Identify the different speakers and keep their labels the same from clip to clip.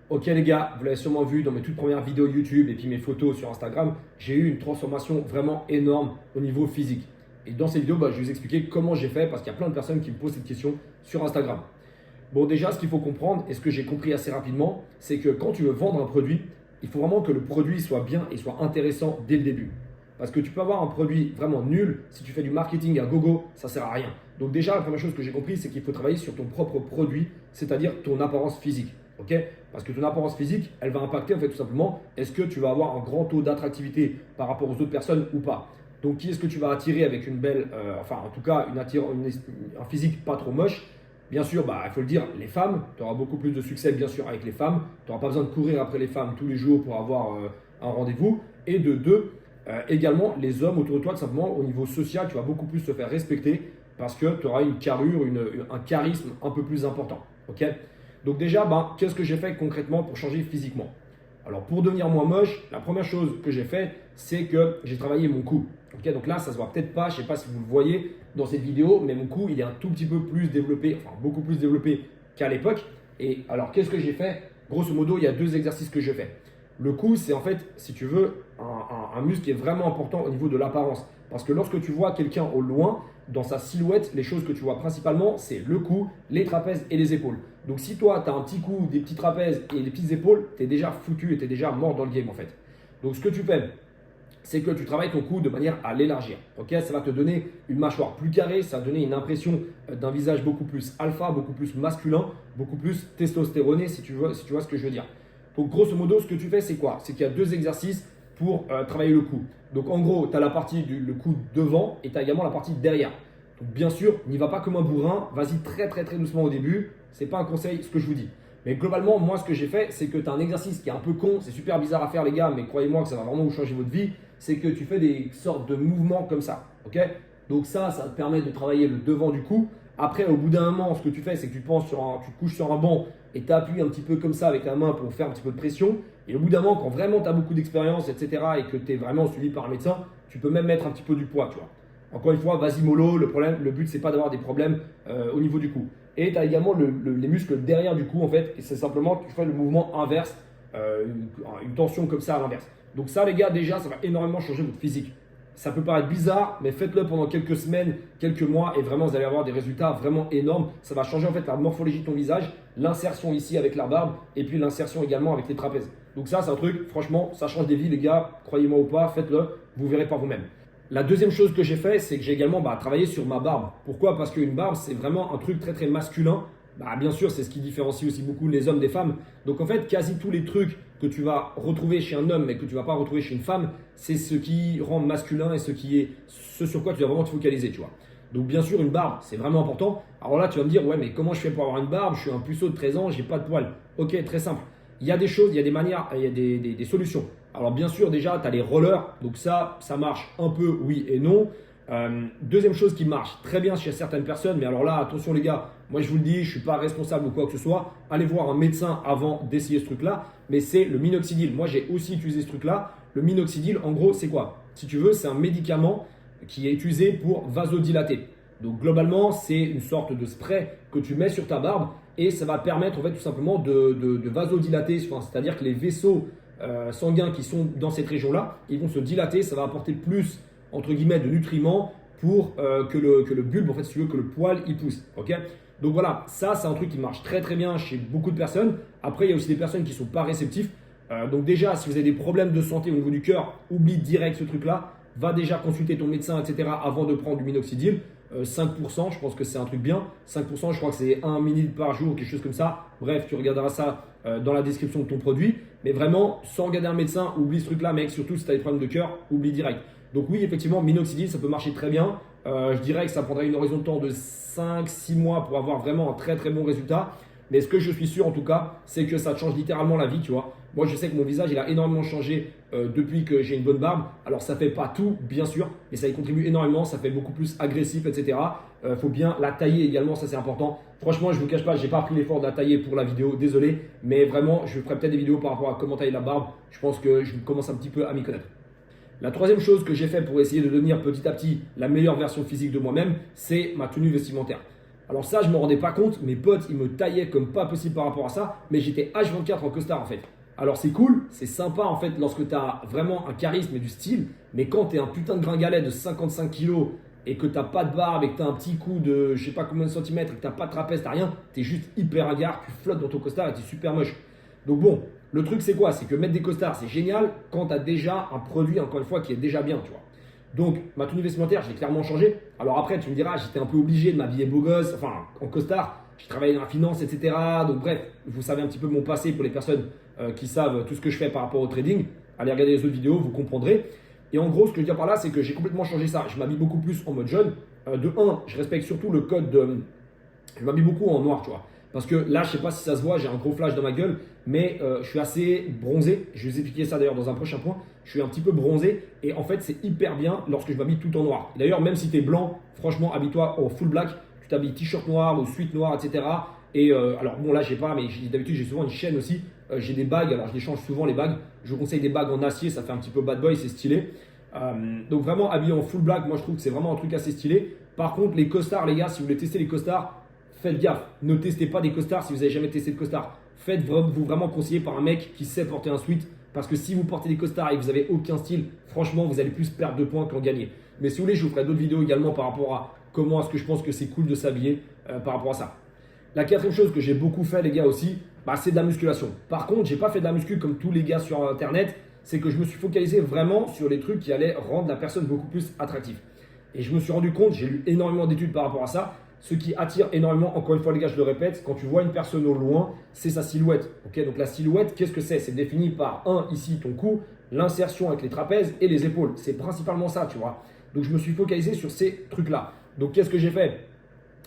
Speaker 1: Ok les gars, vous l'avez sûrement vu dans mes toutes premières vidéos YouTube et puis mes photos sur Instagram, j'ai eu une transformation vraiment énorme au niveau physique. Et dans cette vidéo, je vais vous expliquer comment j'ai fait parce qu'il y a plein de personnes qui me posent cette question sur Instagram. Bon déjà, ce qu'il faut comprendre et ce que j'ai compris assez rapidement, c'est que quand tu veux vendre un produit, il faut vraiment que le produit soit bien et soit intéressant dès le début. Parce que tu peux avoir un produit vraiment nul, si tu fais du marketing à gogo, ça ne sert à rien. Donc déjà, la première chose que j'ai compris, c'est qu'il faut travailler sur ton propre produit, c'est-à-dire ton apparence physique. Ok? Parce que ton apparence physique, elle va impacter en fait tout simplement, est-ce que tu vas avoir un grand taux d'attractivité par rapport aux autres personnes ou pas. Donc qui est-ce que tu vas attirer avec une belle, en tout cas un physique pas trop moche. Bien sûr, il faut le dire, les femmes, tu auras beaucoup plus de succès bien sûr avec les femmes. Tu n'auras pas besoin de courir après les femmes tous les jours pour avoir un rendez-vous. Et de deux, également les hommes autour de toi, tout simplement au niveau social, tu vas beaucoup plus te faire respecter parce que tu auras une carrure, un charisme un peu plus important. Ok? Donc déjà, qu'est-ce que j'ai fait concrètement pour changer physiquement? Alors pour devenir moins moche, la première chose que j'ai fait, c'est que j'ai travaillé mon cou. Ok, donc là, ça se voit peut-être pas, je ne sais pas si vous le voyez dans cette vidéo, mais mon cou, il est un tout petit peu plus développé, enfin beaucoup plus développé qu'à l'époque. Et alors, qu'est-ce que j'ai fait? Grosso modo, il y a deux exercices que je fais. Le cou, c'est en fait, si tu veux, un muscle qui est vraiment important au niveau de l'apparence. Parce que lorsque tu vois quelqu'un au loin, dans sa silhouette, les choses que tu vois principalement, c'est le cou, les trapèzes et les épaules. Donc si toi, tu as un petit cou, des petits trapèzes et des petites épaules, tu es déjà foutu et tu es déjà mort dans le game en fait. Donc ce que tu fais, c'est que tu travailles ton cou de manière à l'élargir. Ok, ça va te donner une mâchoire plus carrée, ça va te donner une impression d'un visage beaucoup plus alpha, beaucoup plus masculin, beaucoup plus testostéroné, si tu vois ce que je veux dire. Donc grosso modo, ce que tu fais, c'est quoi? C'est qu'il y a deux exercices pour travailler le cou. Donc en gros, tu as la partie le cou devant et tu as également la partie derrière. Donc bien sûr, n'y va pas comme un bourrin, vas-y très très très doucement au début. Ce n'est pas un conseil ce que je vous dis. Mais globalement, moi ce que j'ai fait, c'est que tu as un exercice qui est un peu con, c'est super bizarre à faire les gars, mais croyez-moi que ça va vraiment vous changer votre vie. C'est que tu fais des sortes de mouvements comme ça. Ok? Donc ça te permet de travailler le devant du cou. Après, au bout d'un moment, ce que tu fais, c'est que tu te couches sur un banc et tu appuies un petit peu comme ça avec la main pour faire un petit peu de pression. Et au bout d'un moment, quand vraiment tu as beaucoup d'expérience, etc., et que tu es vraiment suivi par un médecin, tu peux même mettre un petit peu du poids, tu vois. Encore une fois, vas-y mollo, le but, c'est pas d'avoir des problèmes au niveau du cou. Et tu as également les muscles derrière du cou, en fait, et c'est simplement, tu fais le mouvement inverse, une tension comme ça à l'inverse. Donc ça, les gars, déjà, ça va énormément changer votre physique. Ça peut paraître bizarre, mais faites-le pendant quelques semaines, quelques mois, et vraiment, vous allez avoir des résultats vraiment énormes. Ça va changer en fait la morphologie de ton visage, l'insertion ici avec la barbe, et puis l'insertion également avec les trapèzes. Donc ça, c'est un truc, franchement, ça change des vies, les gars. Croyez-moi ou pas, faites-le, vous verrez par vous-même. La deuxième chose que j'ai fait, c'est que j'ai également travaillé sur ma barbe. Pourquoi? Parce qu'une barbe, c'est vraiment un truc très très masculin. Bien sûr, c'est ce qui différencie aussi beaucoup les hommes des femmes. Donc en fait, quasi tous les trucs que tu vas retrouver chez un homme mais que tu ne vas pas retrouver chez une femme, c'est ce qui rend masculin et ce sur quoi tu vas vraiment te focaliser, tu vois. Donc bien sûr, une barbe, c'est vraiment important. Alors là, tu vas me dire, ouais, mais comment je fais pour avoir une barbe? Je suis un puceau de 13 ans, j'ai pas de poils. Ok, très simple. Il y a des choses, il y a des manières, il y a des solutions. Alors bien sûr, déjà, tu as les rollers. Donc ça marche un peu, oui et non. Deuxième chose qui marche très bien chez certaines personnes, mais alors là, attention les gars, moi je vous le dis, je ne suis pas responsable ou quoi que ce soit. Allez voir un médecin avant d'essayer ce truc-là, mais c'est le minoxidil. Moi j'ai aussi utilisé ce truc-là. Le minoxidil, en gros, c'est quoi? Si tu veux, c'est un médicament qui est utilisé pour vasodilater. Donc globalement, c'est une sorte de spray que tu mets sur ta barbe et ça va permettre en fait tout simplement de vasodilater, c'est-à-dire que les vaisseaux sanguins qui sont dans cette région-là, ils vont se dilater, ça va apporter plus entre guillemets de nutriments pour que le bulbe, en fait, si tu veux, que le poil y pousse. Ok? Donc voilà, ça c'est un truc qui marche très très bien chez beaucoup de personnes. Après, il y a aussi des personnes qui ne sont pas réceptifs. Donc déjà, si vous avez des problèmes de santé au niveau du cœur, oublie direct ce truc-là. Va déjà consulter ton médecin, etc. avant de prendre du minoxidil. 5%, je pense que c'est un truc bien. 5%, je crois que c'est 1 millilitre par jour, quelque chose comme ça. Bref, tu regarderas ça dans la description de ton produit. Mais vraiment, sans regarder un médecin, oublie ce truc-là, mec. Surtout si tu as des problèmes de cœur, oublie direct. Donc oui, effectivement, minoxidil, ça peut marcher très bien. Je dirais que ça prendrait une horizon de temps de 5-6 mois pour avoir vraiment un très très bon résultat. Mais ce que je suis sûr en tout cas, c'est que ça te change littéralement la vie, tu vois. Moi, je sais que mon visage, il a énormément changé depuis que j'ai une bonne barbe. Alors, ça ne fait pas tout, bien sûr, mais ça y contribue énormément. Ça fait beaucoup plus agressif, etc. Faut bien la tailler également, ça c'est important. Franchement, je ne vous cache pas, je n'ai pas pris l'effort de la tailler pour la vidéo, désolé. Mais vraiment, je ferai peut-être des vidéos par rapport à comment tailler la barbe. Je pense que je commence un petit peu à m'y connaître. La troisième chose que j'ai fait pour essayer de devenir petit à petit la meilleure version physique de moi-même, c'est ma tenue vestimentaire. Alors ça, je ne me rendais pas compte. Mes potes, ils me taillaient comme pas possible par rapport à ça. Mais j'étais H24 en costard en fait. Alors c'est cool, c'est sympa en fait lorsque tu as vraiment un charisme et du style. Mais quand tu es un putain de gringalet de 55 kilos et que tu n'as pas de barbe et que tu as un petit coup de je sais pas combien de centimètres et que tu n'as pas de trapèze, tu n'as rien, tu es juste hyper hagard, tu flottes dans ton costard et tu es super moche. Donc bon, le truc c'est quoi? C'est que mettre des costards c'est génial quand tu as déjà un produit, encore une fois, qui est déjà bien, tu vois. Donc ma tenue vestimentaire, j'ai clairement changé. Alors après, tu me diras, j'étais un peu obligé de m'habiller beau gosse, enfin en costard. J'ai travaillé dans la finance, etc. Donc bref, vous savez un petit peu mon passé pour les personnes qui savent tout ce que je fais par rapport au trading. Allez regarder les autres vidéos, vous comprendrez. Et en gros, ce que je veux dire par là, c'est que j'ai complètement changé ça. Je m'habille beaucoup plus en mode jeune. De 1, je respecte surtout le code de... Je m'habille beaucoup en noir, tu vois. Parce que là, je ne sais pas si ça se voit, j'ai un gros flash dans ma gueule, mais je suis assez bronzé. Je vais vous expliquer ça d'ailleurs dans un prochain point. Je suis un petit peu bronzé et en fait, c'est hyper bien lorsque je m'habille tout en noir. D'ailleurs, même si tu es blanc, franchement, habille-toi en full black. Tu t'habilles t-shirt noir ou suite noire, etc. Et alors, bon, là, j'ai pas, mais d'habitude, j'ai souvent une chaîne aussi. J'ai des bagues, alors je les change souvent les bagues. Je vous conseille des bagues en acier, ça fait un petit peu bad boy, c'est stylé. Donc, vraiment, habillé en full black, moi, je trouve que c'est vraiment un truc assez stylé. Par contre, les costards, les gars, si vous voulez tester les costards, faites gaffe. Ne testez pas des costards si vous n'avez jamais testé de costards. Faites-vous vraiment conseiller par un mec qui sait porter un sweat. Parce que si vous portez des costards et que vous n'avez aucun style, franchement, vous allez plus perdre de points qu'en gagner. Mais si vous voulez, je vous ferai d'autres vidéos également par rapport à comment est-ce que je pense que c'est cool de s'habiller par rapport à ça. La quatrième chose que j'ai beaucoup fait, les gars, aussi, c'est de la musculation. Par contre, j'ai pas fait de la muscu comme tous les gars sur Internet. C'est que je me suis focalisé vraiment sur les trucs qui allaient rendre la personne beaucoup plus attractive. Et je me suis rendu compte, j'ai lu énormément d'études par rapport à ça. Ce qui attire énormément, encore une fois, les gars, je le répète, quand tu vois une personne au loin, c'est sa silhouette. Okay, donc la silhouette, qu'est-ce que c'est? C'est défini par ici, ton cou, l'insertion avec les trapèzes et les épaules. C'est principalement ça, tu vois. Donc je me suis focalisé sur ces trucs-là. Donc qu'est-ce que j'ai fait?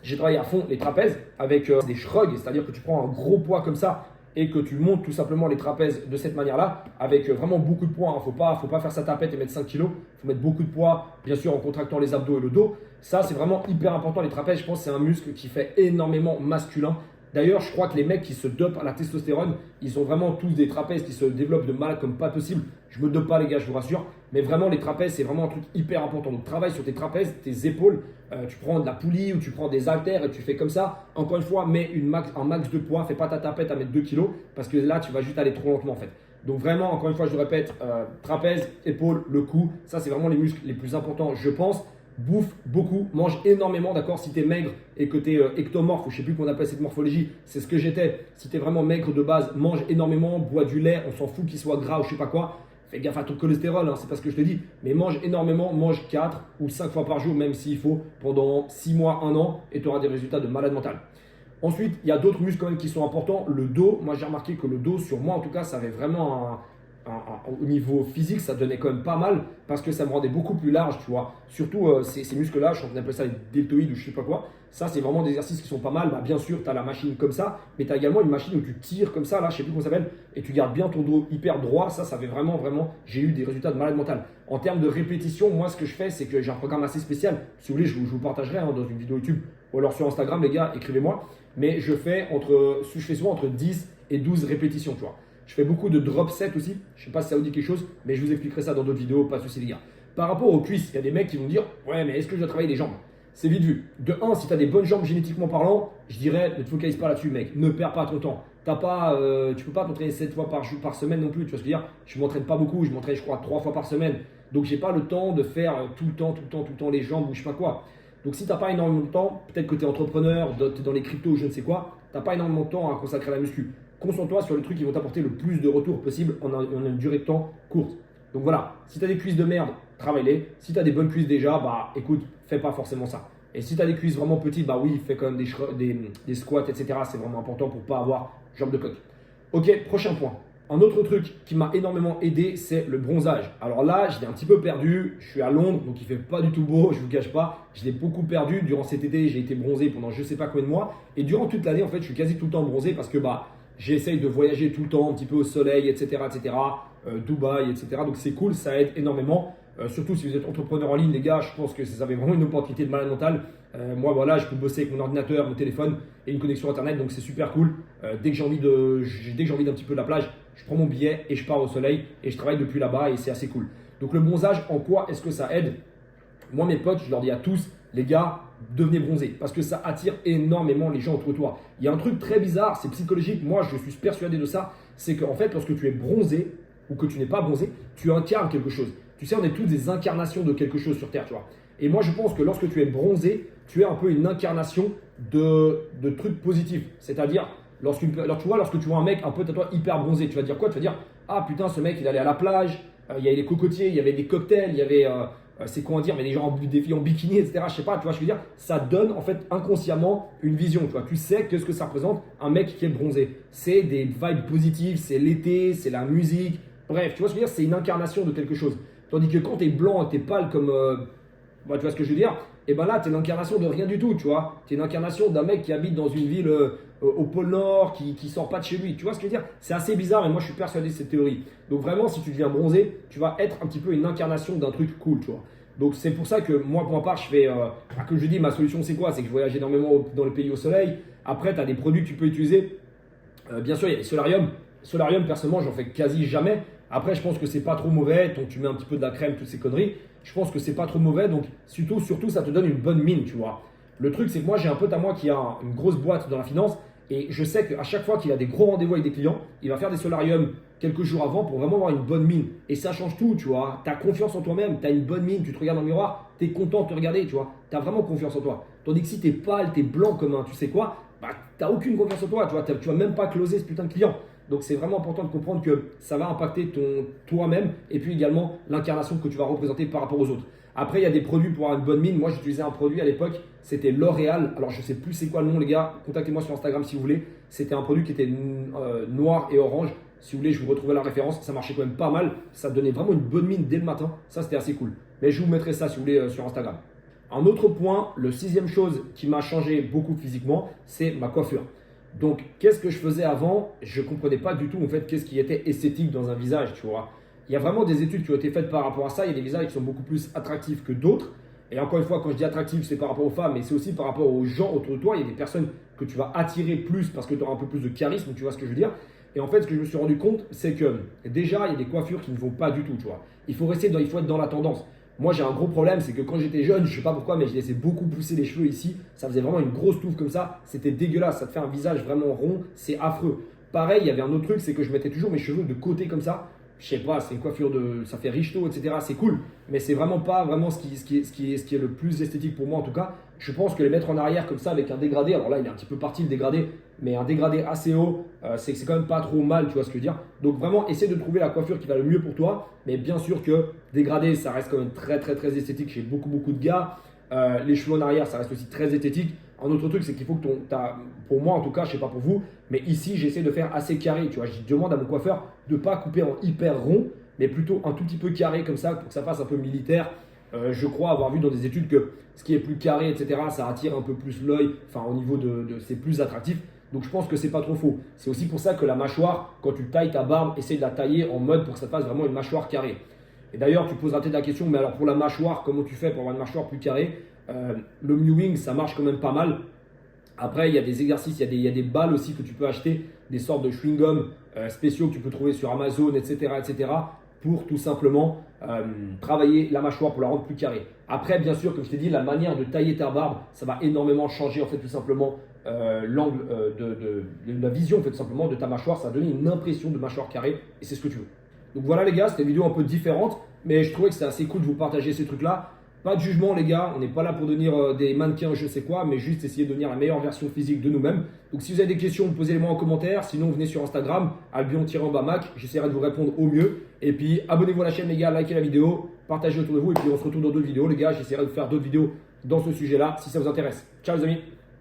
Speaker 1: J'ai travaillé à fond les trapèzes avec des shrugs, c'est-à-dire que tu prends un gros poids comme ça et que tu montes tout simplement les trapèzes de cette manière-là, avec vraiment beaucoup de poids. Il ne faut pas faire sa tapette et mettre 5 kilos. Il faut mettre beaucoup de poids, bien sûr, en contractant les abdos et le dos. Ça, c'est vraiment hyper important. Les trapèzes, je pense, c'est un muscle qui fait énormément masculin. D'ailleurs, je crois que les mecs qui se dopent à la testostérone, ils ont vraiment tous des trapèzes qui se développent de mal comme pas possible. Je me dope pas, les gars, je vous rassure. Mais vraiment, les trapèzes, c'est vraiment un truc hyper important. Donc, travaille sur tes trapèzes, tes épaules. Tu prends de la poulie ou tu prends des haltères et tu fais comme ça. Encore une fois, mets un max de poids. Fais pas ta tapette à mettre 2 kilos parce que là, tu vas juste aller trop lentement en fait. Donc, vraiment, encore une fois, je le répète, trapèze, épaules, le cou. Ça, c'est vraiment les muscles les plus importants, je pense. Bouffe beaucoup, mange énormément, d'accord? Si tu es maigre et que tu es ectomorphe, ou je sais plus comment on appelle cette morphologie, c'est ce que j'étais. Si tu es vraiment maigre de base, mange énormément, bois du lait, on s'en fout qu'il soit gras ou je sais pas quoi. Fais gaffe à ton cholestérol, hein, c'est pas ce que je te dis. Mais mange énormément, mange 4 ou 5 fois par jour, même s'il faut, pendant 6 mois, 1 an, et tu auras des résultats de malade mental. Ensuite, il y a d'autres muscles quand même qui sont importants. Le dos, moi j'ai remarqué que le dos, sur moi en tout cas, ça avait vraiment au niveau physique, ça donnait quand même pas mal parce que ça me rendait beaucoup plus large, tu vois. Surtout ces muscles-là, je crois qu'on appelle ça les deltoïdes ou je sais pas quoi. Ça, c'est vraiment des exercices qui sont pas mal. Bien sûr, tu as la machine comme ça, mais tu as également une machine où tu tires comme ça, là, je sais plus comment ça s'appelle, et tu gardes bien ton dos hyper droit. Ça fait vraiment, j'ai eu des résultats de malade mental. En termes de répétition, moi, ce que je fais, c'est que j'ai un programme assez spécial. Si vous voulez, je vous partagerai dans une vidéo YouTube ou alors sur Instagram, les gars, écrivez-moi. Mais je fais souvent entre 10 et 12 répétitions, tu vois. Je fais beaucoup de drop set aussi. Je ne sais pas si ça vous dit quelque chose, mais je vous expliquerai ça dans d'autres vidéos, pas de souci les gars. Par rapport aux cuisses, il y a des mecs qui vont dire ouais, mais est-ce que je dois travailler les jambes? C'est vite vu. De 1, si tu as des bonnes jambes génétiquement parlant, je dirais ne te focalise pas là-dessus, mec. Ne perds pas ton temps. Tu ne peux pas t'entraîner 7 fois par semaine non plus. Tu vois ce que je veux dire? Je ne m'entraîne pas beaucoup. Je m'entraîne, je crois, 3 fois par semaine. Donc, je n'ai pas le temps de faire tout le temps les jambes ou je sais pas quoi. Donc, si tu n'as pas énormément de temps, peut-être que tu es entrepreneur, tu es dans les cryptos ou je ne sais quoi, tu n'as pas énormément de temps à consacrer à la muscu. Concentre-toi sur les trucs qui vont t'apporter le plus de retours possible en une durée de temps courte. Donc voilà, si tu as des cuisses de merde, travaille-les. Si tu as des bonnes cuisses déjà, écoute, fais pas forcément ça. Et si tu as des cuisses vraiment petites, oui, fais quand même des squats, etc. C'est vraiment important pour pas avoir jambes de coq. Ok, prochain point. Un autre truc qui m'a énormément aidé, c'est le bronzage. Alors là, je l'ai un petit peu perdu. Je suis à Londres, donc il fait pas du tout beau, je vous cache pas. Je l'ai beaucoup perdu. Durant cet été, j'ai été bronzé pendant je sais pas combien de mois. Et durant toute l'année, en fait, je suis quasi tout le temps bronzé parce que j'essaye de voyager tout le temps, un petit peu au soleil, etc., Dubaï, etc. Donc c'est cool, ça aide énormément. Surtout si vous êtes entrepreneur en ligne, les gars, je pense que ça avait vraiment une opportunité de malade mental. Moi, voilà, je peux bosser avec mon ordinateur, mon téléphone et une connexion internet, donc c'est super cool. Dès que j'ai envie d'un petit peu de la plage, je prends mon billet et je pars au soleil et je travaille depuis là-bas et c'est assez cool. Donc le bronzage, en quoi est-ce que ça aide? Moi, mes potes, je leur dis à tous, les gars, devenez bronzés parce que ça attire énormément les gens autour de toi. Il y a un truc très bizarre, c'est psychologique, moi je suis persuadé de ça, c'est qu'en fait lorsque tu es bronzé ou que tu n'es pas bronzé, tu incarnes quelque chose. Tu sais, on est tous des incarnations de quelque chose sur Terre, tu vois. Et moi je pense que lorsque tu es bronzé, tu es un peu une incarnation de trucs positifs. C'est-à-dire, lorsque tu vois un mec un peu toi, hyper bronzé, tu vas dire quoi? Tu vas dire, ah putain, ce mec il allait à la plage, il y avait des cocotiers, il y avait des cocktails, il y avait... c'est comment dire, mais des gens des filles en bikini, etc. Je sais pas, tu vois, je veux dire, ça donne en fait inconsciemment une vision, tu vois. Tu sais qu'est-ce que ça représente un mec qui est bronzé. C'est des vibes positives, c'est l'été, c'est la musique, bref, tu vois ce que je veux dire, c'est une incarnation de quelque chose. Tandis que quand tu es blanc et tu es pâle comme, tu vois ce que je veux dire, et ben là, tu es l'incarnation de rien du tout, tu vois. Tu es une incarnation d'un mec qui habite dans une ville au pôle Nord, qui sort pas de chez lui. Tu vois ce que je veux dire? C'est assez bizarre, mais moi, je suis persuadé de cette théorie. Donc vraiment, si tu deviens bronzé, tu vas être un petit peu une incarnation d'un truc cool, tu vois. Donc c'est pour ça que moi, pour ma part, je fais, comme je dis, ma solution, c'est quoi? C'est que je voyage énormément dans les pays au soleil. Après, tu as des produits que tu peux utiliser. Bien sûr, il y a les solariums. Solarium, personnellement, j'en fais quasi jamais. Après, je pense que c'est pas trop mauvais. Donc, tu mets un petit peu de la crème, toutes ces conneries. Je pense que c'est pas trop mauvais. Donc, surtout, ça te donne une bonne mine, tu vois. Le truc, c'est que moi, j'ai un pote à moi qui a une grosse boîte dans la finance. Et je sais qu'à chaque fois qu'il a des gros rendez-vous avec des clients, il va faire des solariums quelques jours avant pour vraiment avoir une bonne mine. Et ça change tout, tu vois. Tu as confiance en toi-même, tu as une bonne mine, tu te regardes dans le miroir, tu es content de te regarder, tu vois. Tu as vraiment confiance en toi. Tandis que si tu es pâle, tu es blanc comme un, tu sais quoi, bah, tu n'as aucune confiance en toi, tu vois. Tu vas même pas closer ce putain de client. Donc c'est vraiment important de comprendre que ça va impacter toi-même et puis également l'incarnation que tu vas représenter par rapport aux autres. Après, il y a des produits pour avoir une bonne mine. Moi, j'utilisais un produit à l'époque, c'était L'Oréal. Alors, je ne sais plus c'est quoi le nom, les gars. Contactez-moi sur Instagram si vous voulez. C'était un produit qui était noir et orange. Si vous voulez, je vous retrouverai la référence. Ça marchait quand même pas mal. Ça donnait vraiment une bonne mine dès le matin. Ça, c'était assez cool. Mais je vous mettrai ça si vous voulez sur Instagram. Un autre point, le sixième chose qui m'a changé beaucoup physiquement, c'est ma coiffure. Donc, qu'est-ce que je faisais avant? Je ne comprenais pas du tout en fait qu'est-ce qui était esthétique dans un visage, tu vois. Il y a vraiment des études qui ont été faites par rapport à ça. Il y a des visages qui sont beaucoup plus attractifs que d'autres. Et encore une fois, quand je dis attractif, c'est par rapport aux femmes, mais c'est aussi par rapport aux gens autour de toi. Il y a des personnes que tu vas attirer plus parce que tu auras un peu plus de charisme, tu vois ce que je veux dire. Et en fait, ce que je me suis rendu compte, c'est que déjà, il y a des coiffures qui ne vont pas du tout, tu vois. Il faut être dans la tendance. Moi, j'ai un gros problème, c'est que quand j'étais jeune, je ne sais pas pourquoi, mais je laissais beaucoup pousser les cheveux ici. Ça faisait vraiment une grosse touffe comme ça. C'était dégueulasse. Ça te fait un visage vraiment rond. C'est affreux. Pareil, il y avait un autre truc, c'est que je mettais toujours mes cheveux de côté comme ça. Je sais pas, c'est une coiffure ça fait richto, etc. C'est cool, mais c'est vraiment pas vraiment ce qui est le plus esthétique pour moi en tout cas. Je pense que les mettre en arrière comme ça avec un dégradé, alors là il est un petit peu parti le dégradé, mais un dégradé assez haut, c'est quand même pas trop mal, tu vois ce que je veux dire. Donc vraiment, essaie de trouver la coiffure qui va le mieux pour toi, mais bien sûr que dégradé, ça reste quand même très très très esthétique chez beaucoup de gars. Les cheveux en arrière, ça reste aussi très esthétique. Un autre truc, c'est qu'il faut que pour moi en tout cas, je sais pas pour vous, mais ici j'essaie de faire assez carré. Tu vois, je demande à mon coiffeur de ne pas couper en hyper rond, mais plutôt un tout petit peu carré comme ça pour que ça fasse un peu militaire. Je crois avoir vu dans des études que ce qui est plus carré, etc., ça attire un peu plus l'œil. Enfin, au niveau c'est plus attractif. Donc je pense que c'est pas trop faux. C'est aussi pour ça que la mâchoire, quand tu tailles ta barbe, essaie de la tailler en mode pour que ça fasse vraiment une mâchoire carrée. Et d'ailleurs, tu poseras peut-être la question, mais alors pour la mâchoire, comment tu fais pour avoir une mâchoire plus carrée? Le mewing, ça marche quand même pas mal. Après, il y a des exercices, il y a des balles aussi que tu peux acheter, des sortes de chewing-gum spéciaux que tu peux trouver sur Amazon, etc., pour tout simplement travailler la mâchoire pour la rendre plus carrée. Après, bien sûr, comme je t'ai dit, la manière de tailler ta barbe, ça va énormément changer en fait tout simplement l'angle de la vision en fait tout simplement de ta mâchoire. Ça va donner une impression de mâchoire carrée et c'est ce que tu veux. Donc voilà les gars, c'était une vidéo un peu différente, mais je trouvais que c'était assez cool de vous partager ces trucs-là. Pas de jugement les gars, on n'est pas là pour devenir des mannequins je sais quoi, mais juste essayer de devenir la meilleure version physique de nous-mêmes. Donc si vous avez des questions, posez-les-moi en commentaire, sinon venez sur Instagram, albion-mac, j'essaierai de vous répondre au mieux. Et puis abonnez-vous à la chaîne les gars, likez la vidéo, partagez autour de vous et puis on se retrouve dans d'autres vidéos les gars, j'essaierai de faire d'autres vidéos dans ce sujet-là si ça vous intéresse. Ciao les amis.